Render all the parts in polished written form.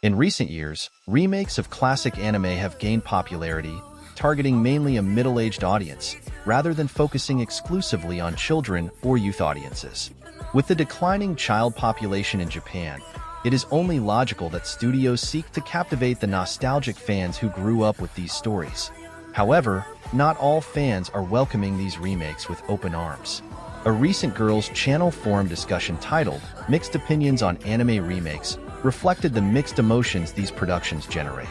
In recent years, remakes of classic anime have gained popularity, targeting mainly a middle-aged audience, rather than focusing exclusively on children or youth audiences. With the declining child population in Japan, it is only logical that studios seek to captivate the nostalgic fans who grew up with these stories. However, not all fans are welcoming these remakes with open arms. A recent Girls' Channel forum discussion titled "Mixed Opinions on Anime Remakes" reflected the mixed emotions these productions generate.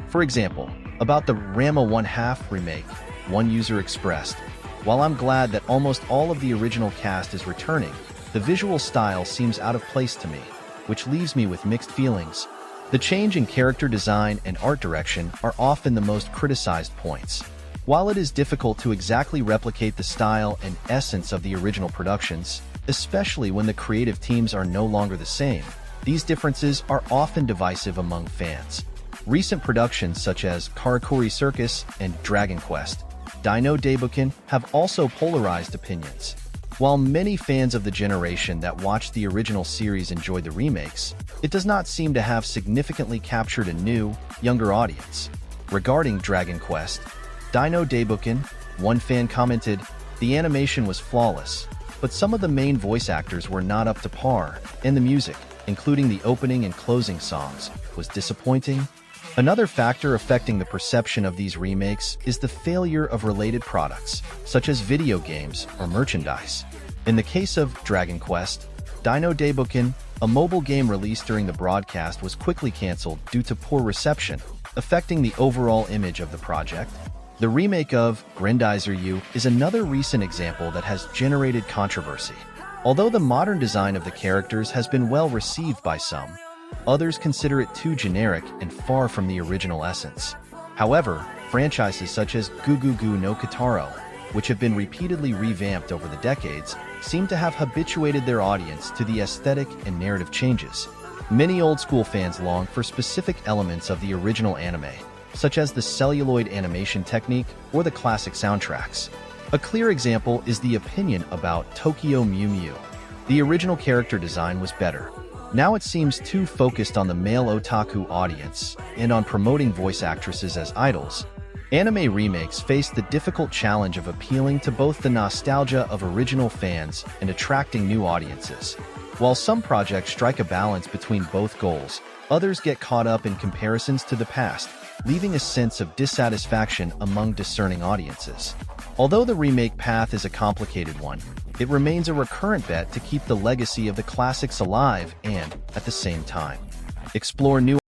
For example, about the Rama 1/2 remake, one user expressed, "While I'm glad that almost all of the original cast is returning, the visual style seems out of place to me, which leaves me with mixed feelings." The change in character design and art direction are often the most criticized points. While it is difficult to exactly replicate the style and essence of the original productions, especially when the creative teams are no longer the same, these differences are often divisive among fans. Recent productions such as Karakuri Circus and Dragon Quest: Dino Daibouken have also polarized opinions. While many fans of the generation that watched the original series enjoyed the remakes, it does not seem to have significantly captured a new, younger audience. Regarding Dragon Quest: Dino Daibouken, one fan commented, "The animation was flawless, but some of the main voice actors were not up to par, and the music, including the opening and closing songs, was disappointing." Another factor affecting the perception of these remakes is the failure of related products, such as video games or merchandise. In the case of Dragon Quest: Dino Daibouken, a mobile game released during the broadcast was quickly canceled due to poor reception, affecting the overall image of the project. The remake of Grendizer U is another recent example that has generated controversy. Although the modern design of the characters has been well received by some, others consider it too generic and far from the original essence. However, franchises such as Gugugu no Kitaro, which have been repeatedly revamped over the decades, seem to have habituated their audience to the aesthetic and narrative changes. Many old-school fans long for specific elements of the original anime, such as the celluloid animation technique or the classic soundtracks. A clear example is the opinion about Tokyo Mew Mew. The original character design was better. Now it seems too focused on the male otaku audience and on promoting voice actresses as idols. Anime remakes face the difficult challenge of appealing to both the nostalgia of original fans and attracting new audiences. While some projects strike a balance between both goals, others get caught up in comparisons to the past, leaving a sense of dissatisfaction among discerning audiences. Although the remake path is a complicated one, it remains a recurrent bet to keep the legacy of the classics alive and, at the same time, explore new